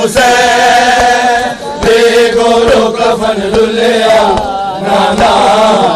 हुसैन बेगोरो कफन रुलिया नाना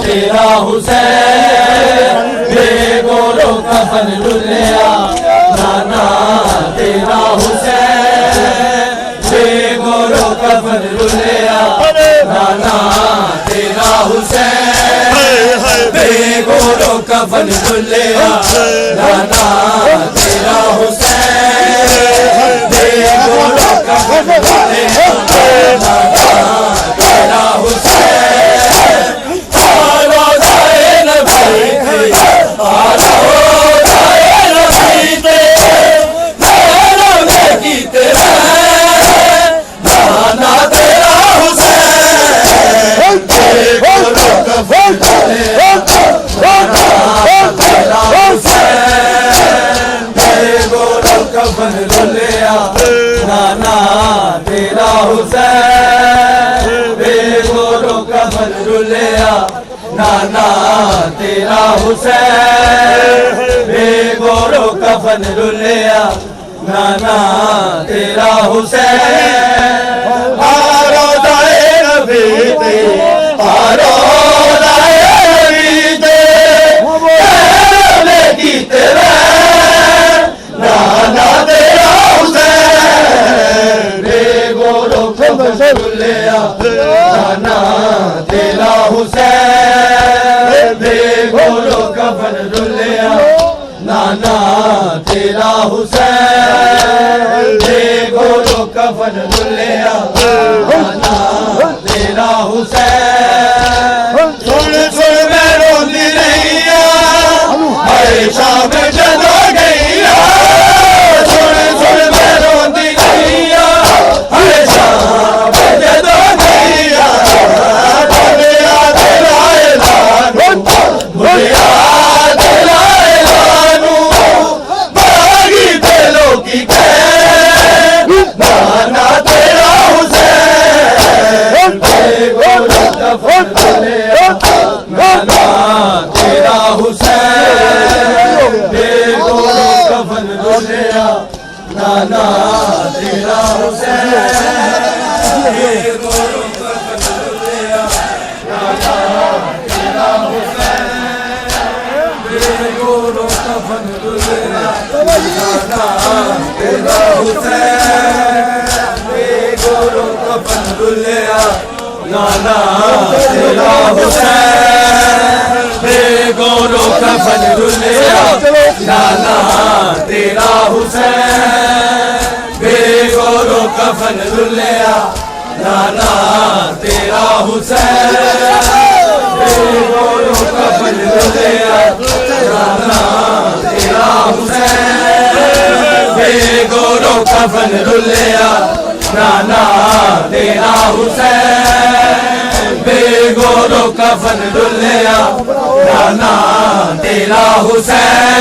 तेरा हुसैन बेगोरो कफन रुलिया नाना तेरा हुसैन बेगोरो कफन रुलिया नाना तेरा हुसैन बेगोरो कफन रुलिया नाना तेरा हुसैन बेगोरो कफन रुलिया नाना तेरा हुसैन आलो जाए नबी आलो जाए नबी तेरा की तेरा नाना तेरा हुसैन बेगोरो कफन रुलिया नाना तेरा हुसैन बेगोरो कफन रुलिया नाना तेरा हुसैन बेगोरो कफन रुलिया नाना तेरा हुसैन बेगोरो कफन रुलिया नाना तेरा हुसैन आरो दाए नबी ते आरो दाए नबी ते तेरे की तेरे नाना तेरा हुसैन बेगोरो कफन रुलिया नाना तेरा हुसैन बेगोरो कफन रुलिया नाना तेरा हुसैन बेगोरो कफन रुलिया नाना तेरा हुसैन सुन सुन मैं रोंदी रहिया हर शाम जदों गईया सुन सुन मैं रोंदी रहिया हर शाम जदों गईया मुझे याद लाए लानू मुझे याद लाए लानू बागी दिलों की नाना तेरा हुसैन बेगोरो कफन रुलिया नाना तेरा हुसैन बेगोरो कफन रुलिया नाना तेरा हुसैन बेगोरो कफन रुलिया नाना तेरा हुसैन बेगोरो कफन रुलिया नाना तेरा हुसैन बेगोरो कफन रुलिया नाना तेरा हुसैन बेगोरो कफन रुलिया नाना तेरा हुसैन बेगोरो कफन रुलिया नाना तेरा हुसैन बेगोरो कफन रुलिया नाना तेरा हुसैन बेगोरो कफन रुलिया नाना तेरा हुसैन बेगोरो कफन रुलिया नाना तेरा हुसैन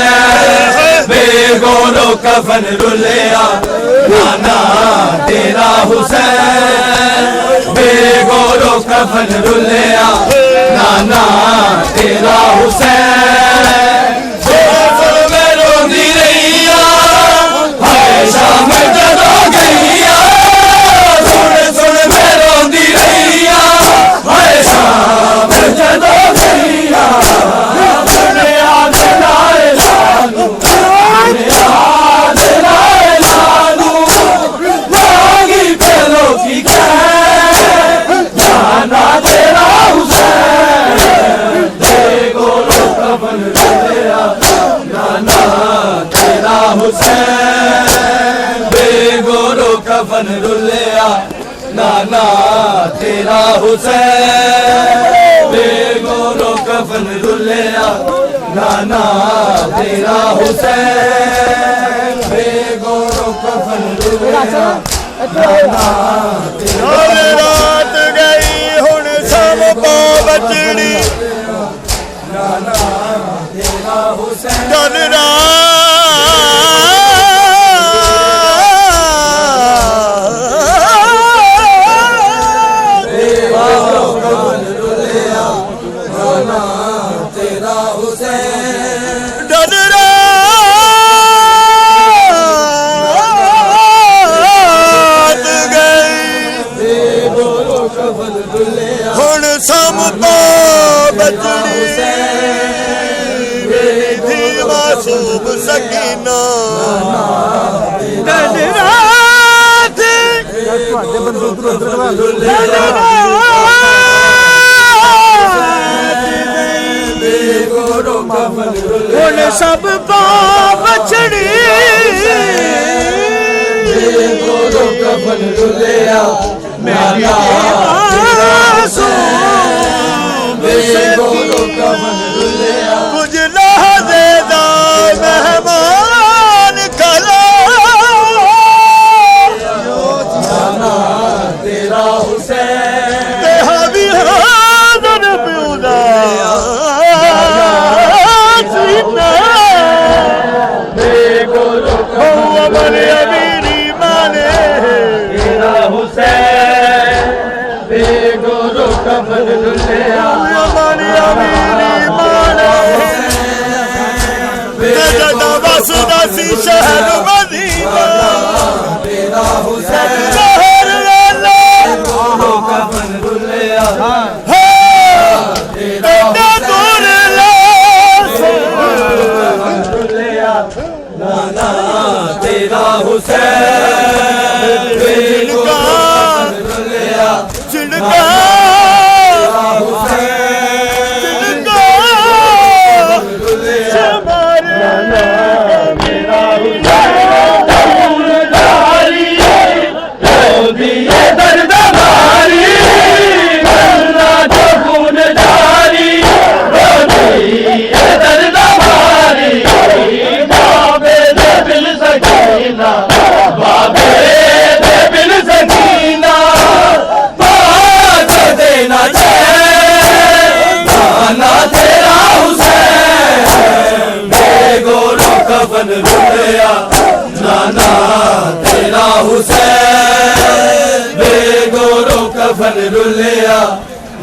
बेगोरो कफन रुलिया नाना तेरा हुसैन बेगोरो कफन रुलिया नाना तेरा हुसैन मैं रोंदी रहिया हर शाम जदों गईया सुन सुन मैं रोंदी रहिया हर शाम जदों गईया मुझे याद लाए लानू मुझे याद लाए लानू मांगी दिलों की नाना तेरा हुसैन बेगोरो कफन रुलिया नाना तेरा हुसैन बेगोरो कफन रुलिया नाना तेरा हुसैन बेगोरो कफन रुलिया नाना तेरा हुसैन बेगोरो कफन रुलिया नाना तेरा रात गई हुण सब पो बचड़ी नाना तेरा हुसैन कल बेगोरो कफन रुलिया नाना तेरा हुसैन डल रात ਹੁਣ ਸਭ ਪਾਪ ਛੜੀ ਗੁਰੂ ਕਫਨ ਦੁਲਿਆ ਮੇਰੀ ਆਸੂ ਗੁਰੂ ਕਫਨ ਦੁਲਿਆ ਕੁਝ ਲਹਜ਼ੇ ਦਾ ਮਹਿਮਾਨ ਕਲਾ ਤੇਰਾ ਹੁਸੈਨ ਤੇ ਹਵੀ ਹਾਜ਼ਰ ਪਿਉਦਾ ਸੀਨਾ ਗੁਰੂ ਹੋ ਅਮਰ ਅਮੀਰੀ ਮਾਨੇ ਤੇਰਾ ਹੁਸੈਨ ਗੁਰੂ ਕਫਨ ਦੁਲਿਆ ਅਮਰ ਅਮੀਰੀ ਮਾਨੇ ਜਦੋਂ ਵਸਦਾ ਸੀ ਸ਼ਹਿਰ ਮਦੀਨਾ ਤੇਰਾ ਹੁਸੈਨ ਸ਼ਹਿਰ ਲਾਲਾ ਗੁਰੂ ਕਫਨ ਦੁਲਿਆ ਇੰਨਾ ਦੂਰ ਲਾਸ ਦੁਲਿਆ ਨਾਨਾ ਤੇਰਾ ਹੁਸੈਨ ਗੁਰੂ ਕਫਨ ਦੁਲਿਆ ਝਿੜਕਾ ਕਫਨ ਦੁਲਿਆ ਨਾਨਾ ਤੇਰਾ ਹੁਸੈਨ ਵੇ ਗੁਰੂ ਕਫਨ ਦੁਲਿਆ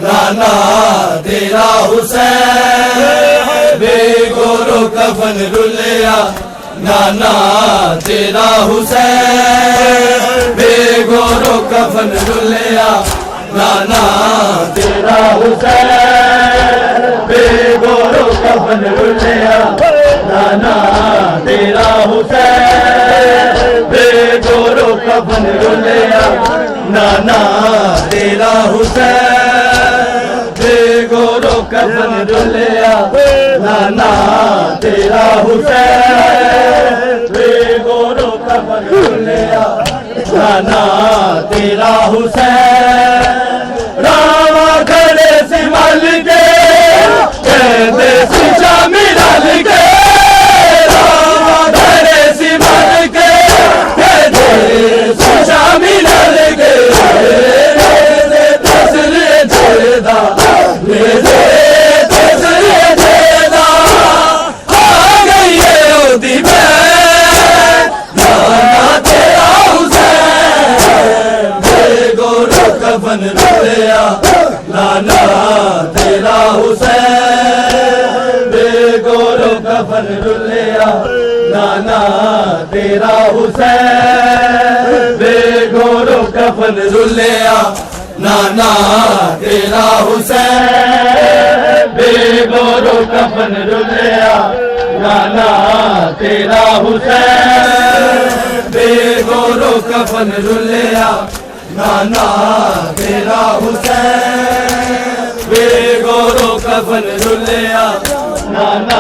ਨਾਨਾ ਤੇਰਾ ਹੁਸੈਨ ਵੇ ਗੁਰੂ ਕਫਨ ਦੁਲਿਆ ਨਾਨਾ ਤੇਰਾ ਹੁਸੈਨ ਵੇ ਗੁਰੂ ਕਫਨ ਦੁਲਿਆ ਨਾਨਾ ਤੇਰਾ ਹੁਸੈਨ ਵੇ ਗੁਰੂ ਕਫਨ ਦੁਲਿਆ ਨਾਨਾ ਤੇਰਾ ਹੁਸੈਨ ਵੇ ਗੁਰੂ ਕਫਨ ਦੁਲਿਆ ਨਾਨਾ ਤੇਰਾ ਹੁਸੈਨ ਵੇ ਗੁਰੂ ਕਫਨ ਦੁਲਿਆ ਨਾਨਾ ਤੇਰਾ ਹੁਸੈਨ ਵੇ ਗੁਰੂ ਕਫਨ ਦੁਲਿਆ ਨਾਨਾ ਤੇਰਾ ਹੁਸੈਨ ਰਾਵਾ ਖੜੇ ਸੀ ਮਲ ਕੇ ਕਹਿੰਦੇ ਸੀ ਸ਼ਾਮੀ ਰਲ ਕੇ ਰਾਵਾ ਖੜੇ ਸੀ ਮਲ ਕੇ ਕਹਿੰਦੇ ਸੀ ਸ਼ਾਮੀ ਰਲ ਕੇ ਮੇਰੇ ਤਸਲੇ ਜੇਦਾ ਮੇਰੇ ਤਸਲੇ ਜੇਦਾ ਆ ਗਈ ਏ ਉਹਦੀ ਬੈਨ ਨਾਨਾ ਤੇਰਾ ਹੁਸੈਨ ਵੇ ਗੁਰੂ ਕਫਨ ਦੁਲਿਆ ਨਾਨਾ ਤੇਰਾ ਹੁਸੈਨ ਵੇ ਗੁਰੂ ਕਫਨ ਦੁਲਿਆ ਨਾਨਾ ਤੇਰਾ ਹੁਸੈਨ ਵੇ ਗੁਰੂ ਕਫਨ ਦੁਲਿਆ ਨਾਨਾ ਤੇਰਾ ਹੁਸੈਨ ਵੇ ਗੁਰੂ ਕਫਨ ਦੁਲਿਆ ਨਾਨਾ ਤੇਰਾ ਹੁਸੈਨ ਵੇ ਗੁਰੂ ਕਫਨ ਦੁਲਿਆ ਨਾਨਾ ਤੇਰਾ ਹੁਸੈਨ ਵੇ ਗੁਰੂ ਕਫਨ ਦੁਲਿਆ ਨਾਨਾ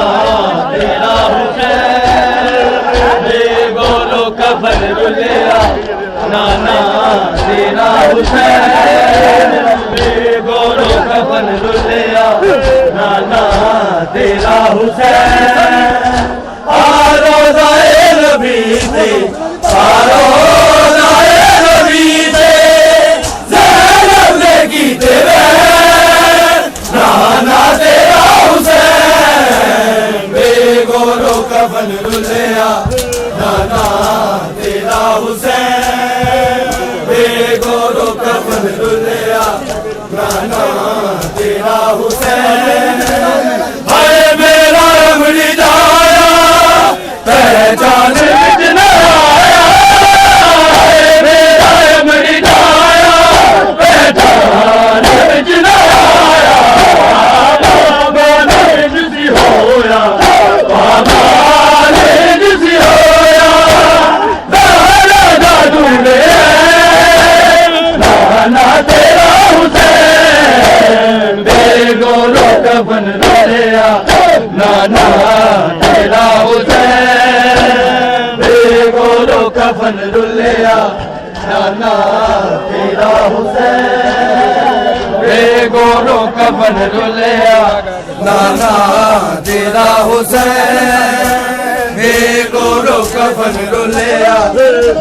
ਤੇਰਾ ਹੁਸੈਨ ਵੇ ਗੁਰੂ ਕਫਨ ਦੁਲਿਆ ਨਾਨਾ ਤੇਰਾ ਹੁਸੈਨ ਵੇ ਗੁਰੂ ਕਫਨ ਦੁਲਿਆ ਨਾਨਾ ਤੇਰਾ ਹੁਸੈਨ ਆਰੋ ਜ਼ਾਏ ਨਬੀ ਤੇ ਆਰੋ ਜ਼ਾਏ ਨਬੀ ਤੇ ਜ਼ੈਨਬ ਨੇ ਕੀਤੇ ਵੇ ਨਾਨਾ ਤੇਰਾ ਹੁਸੈਨ ਵੇ ਗੁਰੂ ਕਫਨ ਦੁਲਿਆ ਨਾਨਾ ਤੇਰਾ ਹੁਸੈਨ ਵੇ ਗੁਰੂ ਕਫਨ ਦੁਲਿਆ ਨਾਨਾ ਤੇਰਾ ਹੁਸੈਨ ਹਾਏ ਮੇਰਾ ਅਮਰੀ ਜਾਇਆ ਪਹਿਚਾਨ ਵਿੱਚ ਨਾ ਆਇਆ ਹਾਏ ਮੇਰਾ ਅਮਰੀ ਜਾਇਆ ਪਹਿਚਾਨ ਵਿੱਚ ਨਾ ਆਇਆ ਬਾਬਾ ਨੇ ਜਿਸੀ ਹੋਇਆ ਬਾਬਾ ਨੇ ਜਿਸੀ ਹੋਇਆ ਦਾਰਾ दुल्लिया नाना तेरा हुसैन वे गोरो कफन दुल्लिया नाना तेरा हुसैन वे गोरो कफन दुल्लिया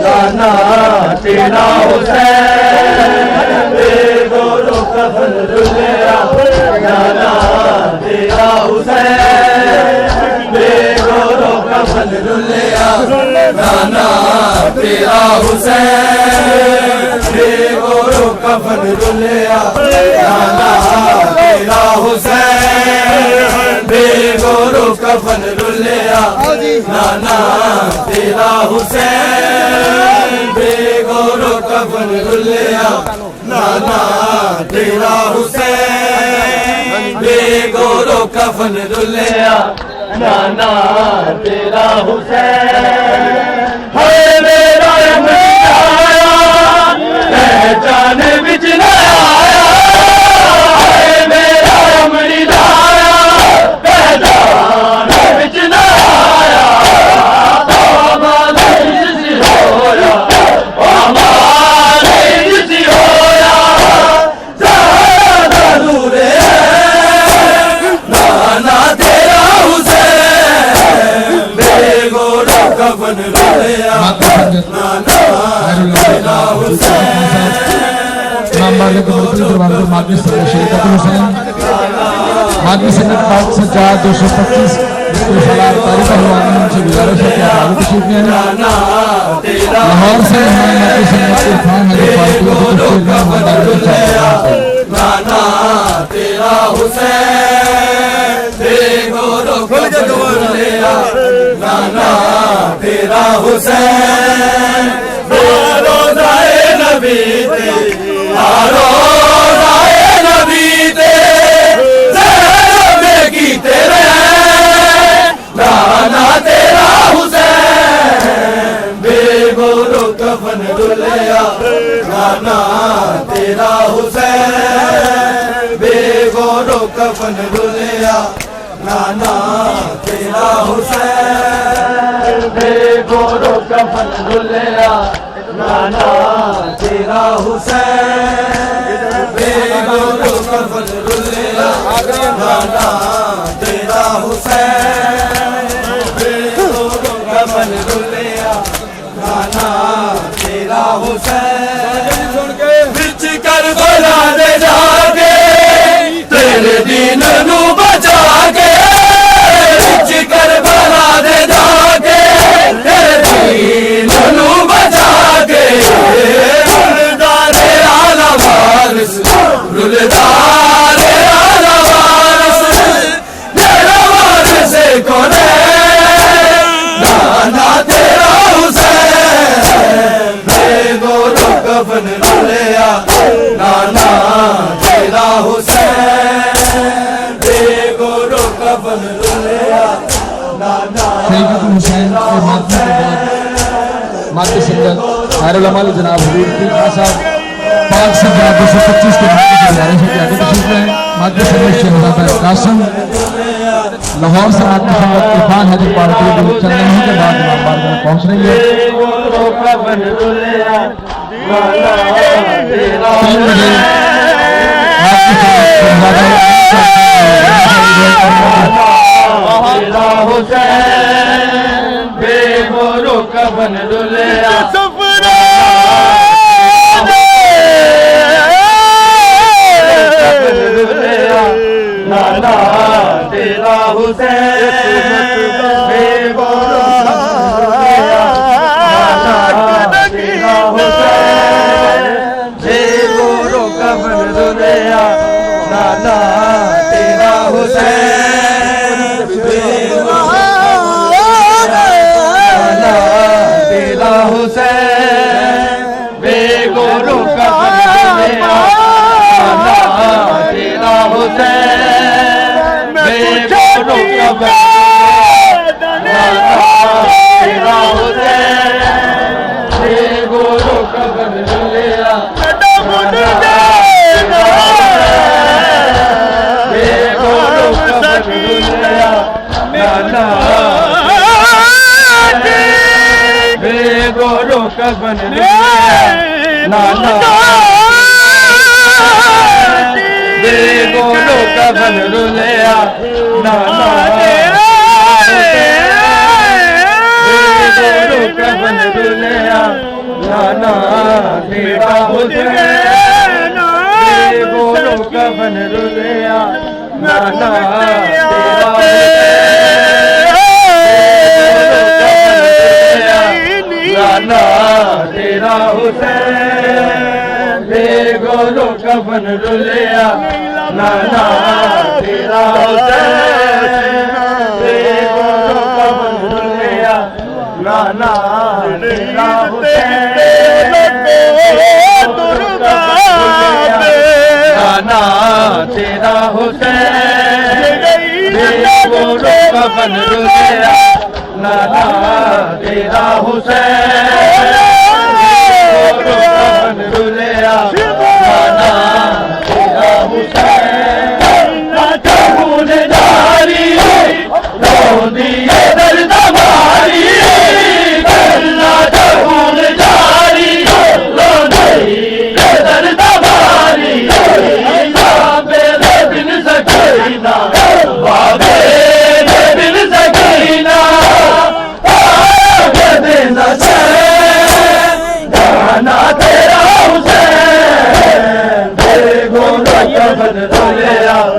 नाना तेरा हुसैन वे गोरो कफन दुल्लिया नाना तेरा हुसैन वे गोरो कफन दुल्लिया नाना तेरा हुसैन वे गोरो कफन दुल्लिया नाना तेरा हुसैन वे गोरो कफन दुल्लिया नाना तेरा हुसैन वे गोरो कफन दुल्लिया नाना तेरा हुसैन वे गोरो कफन दुल्लिया नाना तेरा हुसैन है मेरा अमृताया पहचाने बिच न आया है मेरा अमृताया पहचाने बिच न आया हमारे जिसी होया हमारे जिसी होया ज़्यादा दूर है नाना तेरा हुसैन बेगोरो कफन दुल्लिया नाना तेरा हुसैन मामले के मुख्य दरबार मादनी संघ शरीकत हुसैन मादनी संघ पाक सज्जाद 225 सालार तारीख पहलवान से गुजारिश है कि आप आगे तशरीफ ले आएं। लाहौर से हमारे मादनी संघ के खान हरी पार्टी को तशरीफ में मंदार के नाना तेरा हुसैन बेगोरो कफन दुल्लिया नाना तेरा हुसैन रोज़ाए नबी ते रोज़ाए नबी ते ज़हर में की तेरे नाना तेरा हुसैन बेगोरो कफन दुल्लिया नाना तेरा हुसैन बेगोरो कफन दुल्लिया नाना तेरा हुसैन बेगोरो कफन दुल्लिया नाना तेरा हुसैन बेगोरो कफन दुल्लिया नाना तेरा हुसैन बेगोरो कफन दुल्लिया नाना तेरा हुसैन बिच करबला दे जाके तेरे दीन नू बचा के बिच करबला दे जाके तेरे दीन नू बचा के रुलदारे आला वारिस रुलदारे आला वारिस तेरा वारिस कौन है नाना तेरा हुसैन बेगोरो कफन दुल्लिया नाना तेरा हुसैन बेगोरो कफन दुल्लिया नाना शरीकत हुसैन के मादनी के बाद मादनी संघ खैरुल अमल जनाब हजूर पीर साहब पाक सज्जाद 225 के मादनी से गुजारिश है कि आगे तशरीफ ले आएं। मादनी संघ शहजादा कासिम लाहौर से मादनी संघ इरफान हजर पार्टी भी चंद नहीं के बाद इमाम बारगाह में पहुंच रही है। 3 बजे मादनी संघ शहजादा तेरा हुसैन बेगोरो कफन दुल्लिया नाना तेरा हुसैन बेगोरो कफन दुल्लिया नाना तेरा हुसैन तेरा हुसैन बेगोरो कफन दुल्लिया नाना तेरा हुसैन बेगोरो कफन नाना तेरा हुसैन बेगोरो कफन दुल्लिया बेगोरो कफन ਨਾਨਾ ਦੇ ਗੋਲੋ ਕਫਨ ਰੁਲਿਆ ਨਾਨਾ ਦੇ ਗੋਲੋ ਕਫਨ ਰੁਲਿਆ ਨਾਨਾ ਤੇਰਾ ਹੁਸੈਨ ਦੇ ਗੋਲੋ ਕਫਨ ਰੁਲਿਆ ਨਾਨਾ ਤੇਰਾ ਨਾਨਾ ਤੇਰਾ ਹੁਸੈਨ ਦੇ ਗੋਲੋ ਕਫਨ ਰੁਲਿਆ ਨਾਨਾ ਤੇਰਾ ਹੁਸੈਨ ਦੇ ਗੋਲੋ ਕਫਨ ਰੁਲਿਆ ਨਾਨਾ ਤੇਰਾ ਹੁਸੈਨ ਨਾਨਾ ਤੇਰਾ ਹੁਸੈਨ ਦੇ ਗੋਲੋ ਕਫਨ ਰੁਲਿਆ ਨਾਨਾ ਤੇਰਾ ਹੁਸੈਨ ਗੋਲੋ ਕਫਨ ਰੁਲਿਆ ਨਾਨਾ ਤੇਰਾ ਹੁਸੈਨ ਨਾ ਚਾਹੂਨ ਜਾਰੀ ਰੋਂਦੀ ਏ ਦਰਦ ਮਾਰੀ ਨਾ ਚਾਹੂਨ ਜਾਰੀ ਰੋਂਦੀ ਏ ਦਰਦ ਮਾਰੀ ਬਾਬੇ ਦੇ ਬਿਨ ਸਕੀਨਾ ਬਾਬੇ ਦੇ ਬਿਨ ਸਕੀਨਾ ਨਾਨਾ ਤੇਰਾ ਹੁਸੈਨ ਦੇ ਗੋਲੋ ਕਫਨ ਰੁਲਿਆ